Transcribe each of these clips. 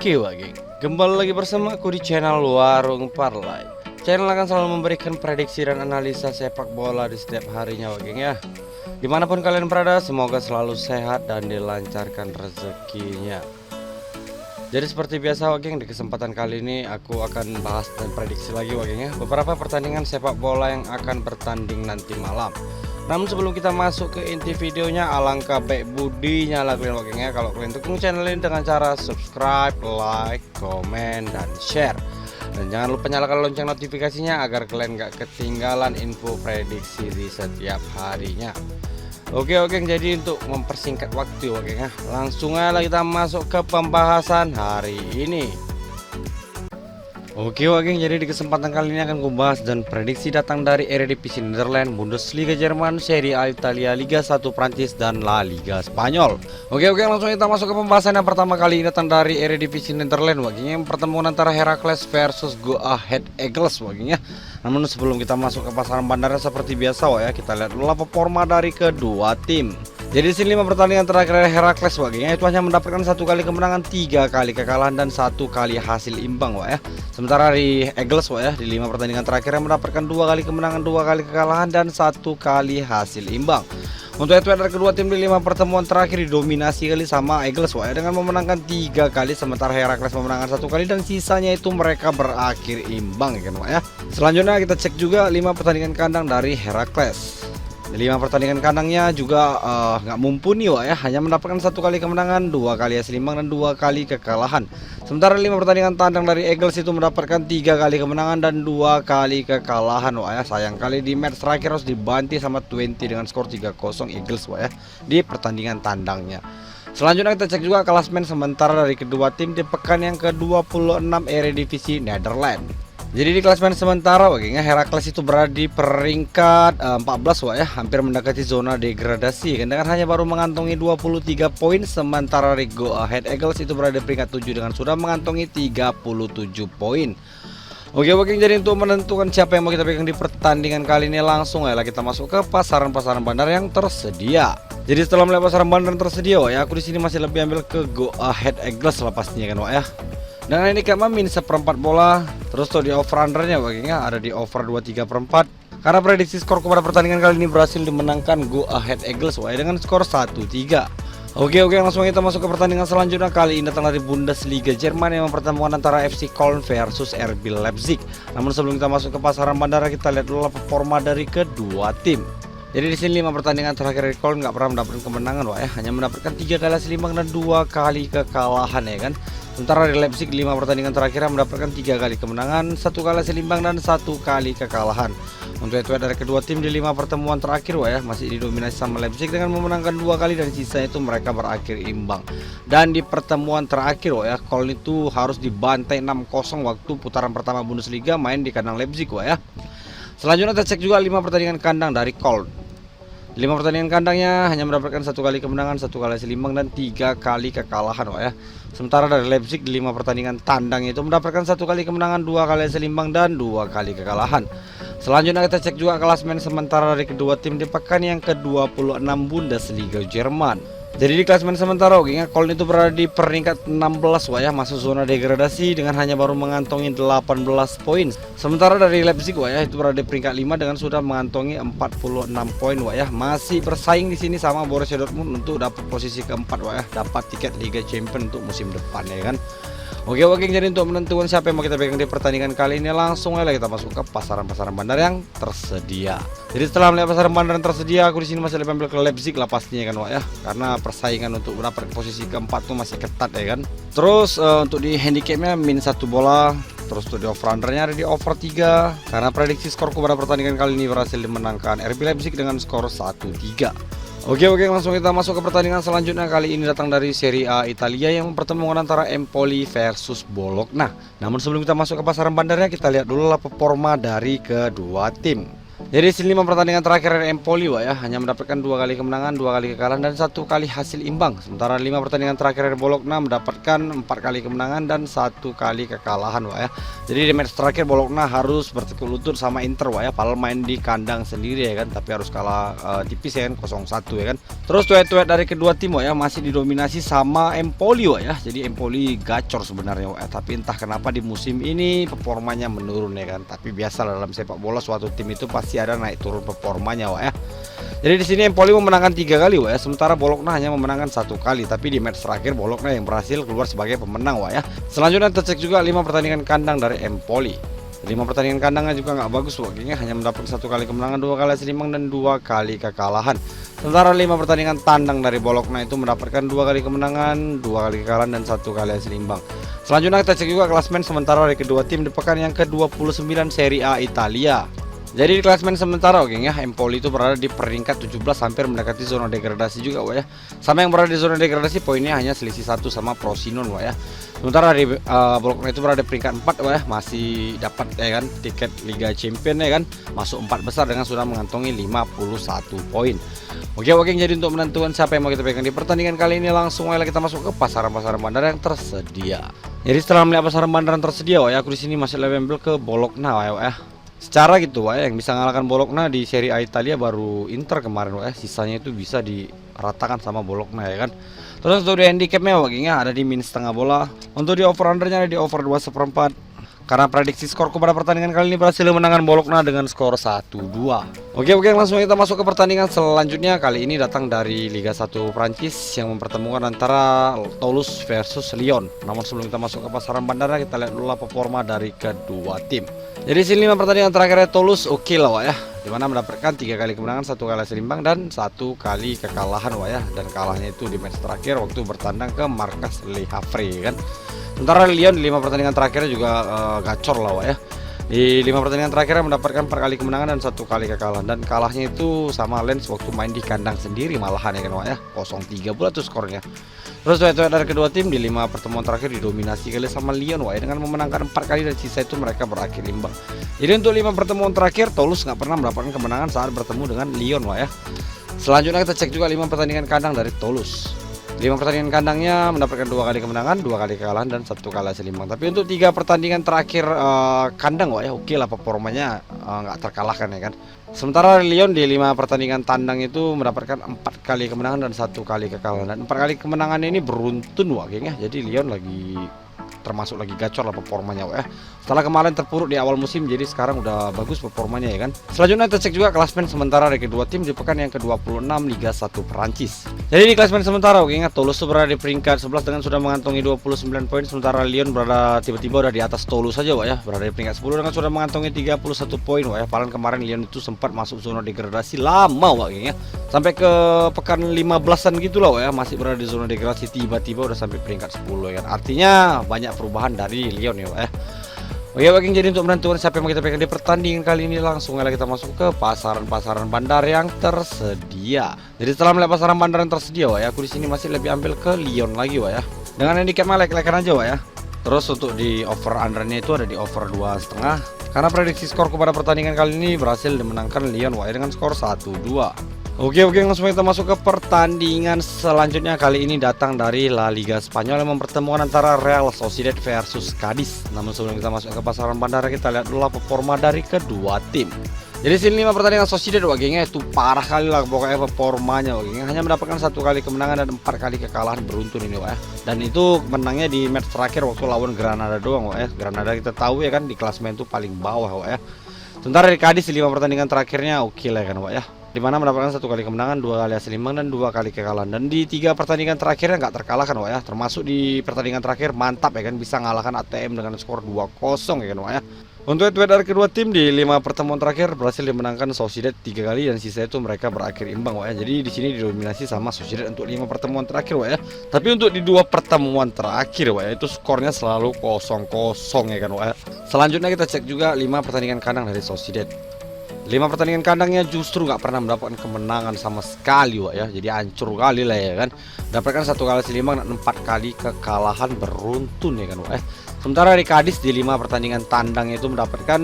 Oke geng, kembali lagi bersama aku di channel Warung Parlay. Channel akan selalu memberikan prediksi dan analisa sepak bola di setiap harinya geng ya. Dimanapun kalian berada, semoga selalu sehat dan dilancarkan rezekinya. Jadi seperti biasa geng, di kesempatan kali ini aku akan bahas dan prediksi lagi geng ya, beberapa pertandingan sepak bola yang akan bertanding nanti malam. Namun sebelum kita masuk ke inti videonya, alangkah baik budinya lah kalian geng ya, kalau kalian dukung channel ini dengan cara subscribe, like, komen, dan share. Dan jangan lupa nyalakan lonceng notifikasinya agar kalian gak ketinggalan info prediksi di setiap harinya. Oke, jadi untuk mempersingkat waktu ya, langsung aja kita masuk ke pembahasan hari ini. Oke geng, jadi di kesempatan kali ini akan kubahas dan prediksi datang dari Eredivisie Netherlands, Bundesliga Jerman, Serie A Italia, Liga 1 Prancis, dan La Liga Spanyol. Oke, langsung kita masuk ke pembahasan yang pertama kali ini datang dari Eredivisie Netherlands yang pertemuan antara Heracles versus Go Ahead Eagles ya. Namun sebelum kita masuk ke pasaran bandara seperti biasa ya, kita lihat dulu performa dari kedua tim. Jadi di sini 5 pertandingan terakhir Heracles itu hanya mendapatkan 1 kali kemenangan, 3 kali kekalahan, dan 1 kali hasil imbang ya. Sementara di Eagles ya, di 5 pertandingan terakhir mendapatkan 2 kali kemenangan, 2 kali kekalahan, dan 1 kali hasil imbang. Untuk dari kedua tim di 5 pertemuan terakhir didominasi kali sama Eagles ya, dengan memenangkan 3 kali, sementara Heracles memenangkan 1 kali dan sisanya itu mereka berakhir imbang ya. Selanjutnya kita cek juga 5 pertandingan kandang dari Heracles. Di 5 pertandingan kandangnya juga nggak mumpuni ya, hanya mendapatkan 1 kali kemenangan, 2 kali hasil imbang, dan 2 kali kekalahan. Sementara 5 pertandingan tandang dari Eagles itu mendapatkan 3 kali kemenangan dan 2 kali kekalahan ya. Sayang kali di match terakhir harus dibanti sama 20 dengan skor 3-0 Eagles ya, di pertandingan tandangnya. Selanjutnya kita cek juga klasmen sementara dari kedua tim di pekan yang ke-26 Eredivisie Netherlands. Jadi di klasemen sementara ya, Heracles itu berada di peringkat 14 ya, hampir mendekati zona degradasi dengan hanya baru mengantongi 23 poin, sementara Go Ahead Eagles itu berada di peringkat 7 dengan sudah mengantongi 37 poin. Oke, jadi untuk menentukan siapa yang mau kita pegang di pertandingan kali ini, langsung ya kita masuk ke pasaran-pasaran bandar yang tersedia. Jadi setelah melihat pasaran bandar yang tersedia ya, aku di sini masih lebih ambil ke Go Ahead Eagles lah pastinya kan ya. Dengan ini kayak min 1/4 bola. Terus tuh di over undernya baginya ada di over 23/4. Karena prediksi skor pada pertandingan kali ini berhasil dimenangkan Go Ahead Eagles dengan skor 1-3. Oke, langsung kita masuk ke pertandingan selanjutnya. Kali ini datang dari Bundesliga Jerman yang mempertemukan antara FC Köln versus RB Leipzig. Namun sebelum kita masuk ke pasaran bandara, kita lihat dulu performa dari kedua tim. Jadi di sini 5 pertandingan terakhir dari Köln nggak pernah mendapatkan kemenangan ya, hanya mendapatkan 3 kali hasil imbang dan 2 kali kekalahan ya kan. Sementara di Leipzig 5 pertandingan terakhir mendapatkan 3 kali kemenangan, 1 kali hasil imbang, dan 1 kali kekalahan. Untuk itu dari kedua tim di 5 pertemuan terakhir ya, masih didominasi sama Leipzig dengan memenangkan 2 kali dan sisanya itu mereka berakhir imbang. Dan di pertemuan terakhir ya, Köln itu harus dibantai 6-0 waktu putaran pertama Bundesliga main di kandang Leipzig ya. Selanjutnya kita cek juga 5 pertandingan kandang dari Köln. 5 pertandingan kandangnya hanya mendapatkan 1 kali kemenangan, 1 kali hasil imbang, dan 3 kali kekalahan ya. Sementara dari Leipzig di 5 pertandingan tandang itu mendapatkan 1 kali kemenangan, 2 kali hasil imbang, dan 2 kali kekalahan. Selanjutnya kita cek juga klasemen sementara dari kedua tim di pekan yang ke-26 Bundesliga Jerman. Jadi di klasemen sementara Köln itu berada di peringkat 16 ya, masuk zona degradasi dengan hanya baru mengantongi 18 poin. Sementara dari Leipzig ya, itu berada di peringkat 5 dengan sudah mengantongi 46 poin ya. Masih bersaing di sini sama Borussia Dortmund untuk dapat posisi keempat ya, dapat tiket Liga Champions untuk musim depan ya kan. Oke, jadi untuk menentukan siapa yang mau kita pegang di pertandingan kali ini, langsung aja kita masuk ke pasaran-pasaran bandar yang tersedia. Jadi setelah melihat pasaran bandar yang tersedia, aku di sini masih lebih ambil ke Leipzig lah pastinya kan ya, karena persaingan untuk mendapat posisi keempat tuh masih ketat ya kan. Terus untuk di handicapnya min 1 bola. Terus tuh di over undernya ada di over 3, karena prediksi skorku pada pertandingan kali ini berhasil dimenangkan RB Leipzig dengan skor 1-3. Oke, langsung kita masuk ke pertandingan selanjutnya. Kali ini datang dari Serie A Italia yang mempertemukan antara Empoli versus Bologna. Namun sebelum kita masuk ke pasaran bandarnya, kita lihat dulu lah performa dari kedua tim. Jadi di 5 pertandingan terakhir Empoli Wak ya, hanya mendapatkan 2 kali kemenangan, 2 kali kekalahan dan 1 kali hasil imbang. Sementara 5 pertandingan terakhir Bologna mendapatkan 4 kali kemenangan dan 1 kali kekalahan Wak ya. Jadi di match terakhir Bologna harus bertekuk lutut sama Inter Wak ya, padahal main di kandang sendiri ya kan, tapi harus kalah tipis ya kan, 0-1 ya kan. Terus duet-duet dari kedua tim Wak ya masih didominasi sama Empoli Wak ya. Jadi Empoli gacor sebenarnya Wak ya, tapi entah kenapa di musim ini performanya menurun ya kan. Tapi biasa dalam sepak bola suatu tim itu pasti ada naik turun performanya Wak ya. Jadi di sini Empoli memenangkan 3 kali Wak ya, sementara Bologna hanya memenangkan 1 kali. Tapi di match terakhir Bologna yang berhasil keluar sebagai pemenang Wak ya. Selanjutnya kita cek juga 5 pertandingan kandang dari Empoli. 5 pertandingan kandangnya juga nggak bagus Wak, hanya mendapat 1 kali kemenangan, 2 kali hasil imbang dan 2 kali kekalahan. Sementara 5 pertandingan tandang dari Bologna itu mendapatkan 2 kali kemenangan, 2 kali kekalahan dan 1 kali hasil imbang. Selanjutnya kita cek juga klasmen sementara dari kedua tim di pekan yang ke-29 Serie A Italia. Jadi di klasmen sementara ya, Empoli itu berada di peringkat 17, hampir mendekati zona degradasi juga Wak ya. Sama yang berada di zona degradasi poinnya hanya selisih 1 sama Frosinone Wak ya. Sementara di Bologna itu berada di peringkat 4 Wak ya, masih dapat ya kan tiket Liga Champions ya kan, masuk 4 besar dengan sudah mengantongi 51 poin. Oke, jadi untuk menentukan siapa yang mau kita pegang di pertandingan kali ini, langsung aja kita masuk ke pasaran-pasaran bandar yang tersedia. Jadi setelah melihat pasaran bandar yang tersedia Wak ya, aku di sini masih lebih ambil ke Bologna Wak ya. Secara gitu Wak ya, yang bisa mengalahkan Bologna di Serie A Italia baru Inter kemarin Wak ya. Sisanya itu bisa diratakan sama Bologna ya kan. Terus untuk di handicapnya Wak ya, ada di min setengah bola. Untuk di over undernya ada di over 2/4. Karena prediksi skor pada pertandingan kali ini berhasil menangkan Bologna dengan skor 1-2. Oke, langsung kita masuk ke pertandingan selanjutnya. Kali ini datang dari Liga 1 Prancis yang mempertemukan antara Toulouse versus Lyon. Namun sebelum kita masuk ke pasaran bandara, kita lihat dulu performa dari kedua tim. Jadi sini 5 pertandingan terakhir Toulouse oke lah Wak ya, dimana mendapatkan 3 kali kemenangan, 1 kali hasil imbang dan 1 kali kekalahan Wak ya. Dan kalahnya itu di match terakhir waktu bertandang ke markas Le Havre kan. Sementara Lyon di 5 pertandingan terakhirnya juga gacor lah Wak ya. Di 5 pertandingan terakhirnya mendapatkan 4 kali kemenangan dan 1 kali kekalahan. Dan kalahnya itu sama Lens waktu main di kandang sendiri malahan ya kan Wak ya, 0-3 pula tuh skornya. Terus duet-duet dari kedua tim di 5 pertemuan terakhir didominasi kali sama Lyon Wak ya, dengan memenangkan 4 kali dan sisa itu mereka berakhir imbang. Jadi untuk 5 pertemuan terakhir Toulouse nggak pernah mendapatkan kemenangan saat bertemu dengan Lyon Wak ya. Selanjutnya kita cek juga 5 pertandingan kandang dari Toulouse. 5 pertandingan kandangnya mendapatkan 2 kali kemenangan, 2 kali kekalahan dan 1 kali hasil imbang. Tapi untuk 3 pertandingan terakhir kandang Wak ya, oke lah performanya nggak terkalahkan ya kan. Sementara Lyon di 5 pertandingan tandang itu mendapatkan 4 kali kemenangan dan 1 kali kekalahan. Dan 4 kali kemenangan ini beruntun Wak ya. Jadi Lyon lagi termasuk lagi gacor lah performanya Wak ya. Setelah kemarin terpuruk di awal musim, jadi sekarang udah bagus performanya ya kan. Selanjutnya kita cek juga klasmen sementara dari kedua tim di pekan yang ke-26 Liga 1 Prancis. Jadi di klasmen sementara Wak ya, Toulouse berada di peringkat 11 dengan sudah mengantongi 29 poin, sementara Lyon berada tiba-tiba udah di atas Toulouse saja Wak ya, berada di peringkat 10 dengan sudah mengantongi 31 poin Wak ya. Padahal kemarin Lyon itu sempat masuk zona degradasi lama Wak ya. Sampai ke pekan 15-an gitu lah Wak ya, masih berada di zona degradasi, tiba-tiba udah sampai peringkat 10 ya kan. Artinya banyak perubahan dari Lyon ya Wak ya. Oke Wak, jadi untuk menentukan siapa yang mau kita pegang di pertandingan kali ini, langsung aja kita masuk ke pasaran-pasaran bandar yang tersedia. Jadi setelah melihat pasaran bandar yang tersedia Wak ya, aku di sini masih lebih ambil ke Lyon lagi Wak ya. Dengan handicapnya like-likean aja Wak ya. Terus untuk di over undernya itu ada di over 2,5. Karena prediksi skor pada pertandingan kali ini berhasil dimenangkan Lyon Wak ya, dengan skor 1-2. Oke, langsung kita masuk ke pertandingan selanjutnya. Kali ini datang dari La Liga Spanyol yang mempertemukan antara Real Sociedad versus Cadiz. Namun sebelum kita masuk ke pasaran bandara, kita lihat dulu performa dari kedua tim. Jadi sini 5 pertandingan Sociedad Wak ya, itu parah kali lah pokoknya performanya Wak ya. Hanya mendapatkan 1 kali kemenangan dan 4 kali kekalahan beruntun ini Wak ya. Dan itu menangnya di match terakhir waktu lawan Granada doang Wak ya. Granada kita tahu ya kan di klasemen itu paling bawah Wak ya. Sementara di Cadiz di 5 pertandingan terakhirnya oke lah kan Wak ya, dimana mendapatkan 1 kali kemenangan, 2 kali hasil imbang dan 2 kali kekalahan. Dan di 3 pertandingan terakhirnya nggak terkalahkan Wak ya, termasuk di pertandingan terakhir mantap ya kan, bisa ngalahkan ATM dengan skor 2-0 ya kan Wak ya. Untuk duet dari kedua tim di 5 pertemuan terakhir berhasil dimenangkan Sociedad 3 kali dan sisa itu mereka berakhir imbang Wak ya. Jadi di sini didominasi sama Sociedad untuk 5 pertemuan terakhir Wak ya. Tapi untuk di 2 pertemuan terakhir Wak ya, itu skornya selalu 0-0 ya kan Wak ya. Selanjutnya kita cek juga 5 pertandingan kandang dari Sociedad. 5 pertandingan kandangnya justru nggak pernah mendapatkan kemenangan sama sekali Wak ya. Jadi hancur kali lah ya kan. Dapatkan 1 kali hasil imbang dan 4 kali kekalahan beruntun ya kan Wak ya. Sementara di Cadiz di 5 pertandingan tandang itu nggak pernah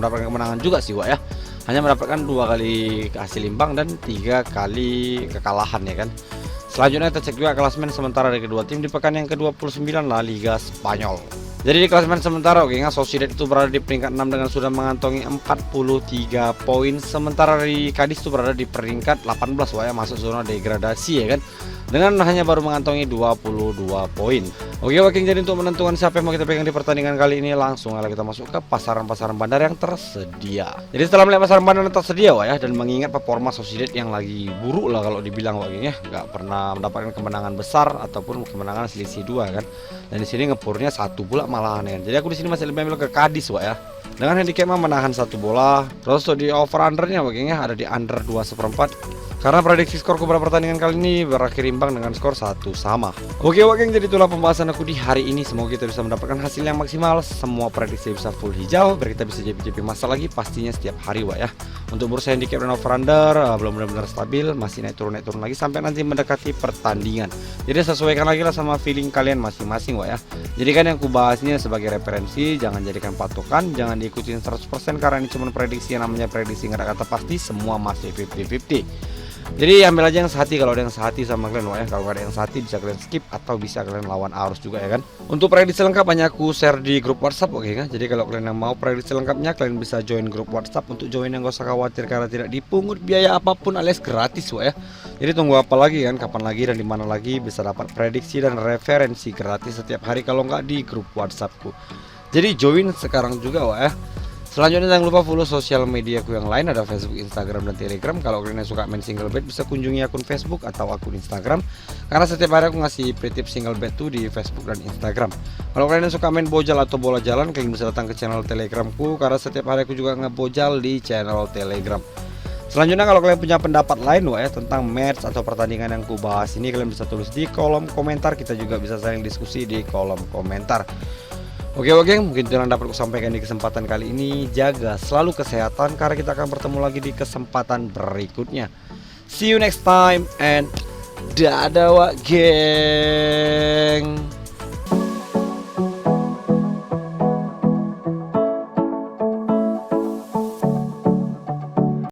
mendapatkan kemenangan juga sih Wak ya. hanya mendapatkan 2 kali hasil imbang dan 3 kali kekalahan ya kan. Selanjutnya kita cek juga klasemen sementara dari kedua tim di pekan yang ke-29 La Liga Spanyol. Jadi di klasemen sementara Sociedad itu berada di peringkat 6 dengan sudah mengantongi 43 poin. Sementara di Cadiz itu berada di peringkat 18 masuk zona degradasi ya kan. Dengan hanya baru mengantongi 22 poin. Oke Waking, jadi untuk menentukan siapa yang mau kita pegang di pertandingan kali ini, langsung kita masuk ke pasaran-pasaran bandar yang tersedia. Jadi setelah melihat pasaran bandar yang tersedia dan mengingat performa Sociedad yang lagi buruk lah kalau dibilang Waking ya, nggak pernah mendapatkan kemenangan besar ataupun kemenangan selisih 2 kan. Dan di sini ngepurnya 1 pula malahan ya. Jadi aku di sini masih lebih ambil ke Cadiz ya. Dengan handicapnya menahan 1 bola. Terus di over undernya Waking ya, ada di under 2/4. Karena prediksi skorku pada pertandingan kali ini berakhir imbang dengan skor 1 sama. Oke Waking, jadi itulah pembahasan aku di hari ini. Semoga kita bisa mendapatkan hasil yang maksimal. Semua prediksi bisa full hijau, biar kita bisa JP-JP masa lagi pastinya setiap hari ya. Untuk bursa handicap dan over under belum benar-benar stabil, masih naik turun lagi sampai nanti mendekati pertandingan. Jadi sesuaikan lagi lah sama feeling kalian masing-masing ya. Jadi kan yang kubahasnya sebagai referensi, jangan jadikan patokan, jangan diikutin 100% karena ini cuma prediksi, yang namanya prediksi nggak ada kata pasti, semua masih 50-50. Jadi ambil aja yang sehati kalau ada yang sehati sama kalian ya. Kalau nggak ada yang sehati bisa kalian skip atau bisa kalian lawan arus juga ya kan. Untuk prediksi lengkap hanya aku share di grup WhatsApp kan. Jadi kalau kalian yang mau prediksi lengkapnya, kalian bisa join grup WhatsApp. Untuk join yang gak usah khawatir karena tidak dipungut biaya apapun alias gratis ya. Jadi tunggu apa lagi kan, kapan lagi dan dimana lagi bisa dapat prediksi dan referensi gratis setiap hari kalau nggak di grup WhatsAppku. Jadi join sekarang juga ya. Selanjutnya jangan lupa follow sosial mediaku yang lain, ada Facebook, Instagram, dan Telegram. Kalau kalian yang suka main single bet bisa kunjungi akun Facebook atau akun Instagram. Karena setiap hari aku ngasih pre-tip single bet tuh di Facebook dan Instagram. Kalau kalian yang suka main bojal atau bola jalan, kalian bisa datang ke channel Telegramku. Karena setiap hari aku juga ngebojal di channel Telegram. Selanjutnya kalau kalian punya pendapat lain tentang match atau pertandingan yang ku bahas ini, kalian bisa tulis di kolom komentar. Kita juga bisa saling diskusi di kolom komentar. Oke, mungkin itu yang dapat aku sampaikan di kesempatan kali ini. Jaga selalu kesehatan karena kita akan bertemu lagi di kesempatan berikutnya. See you next time and dadah geng.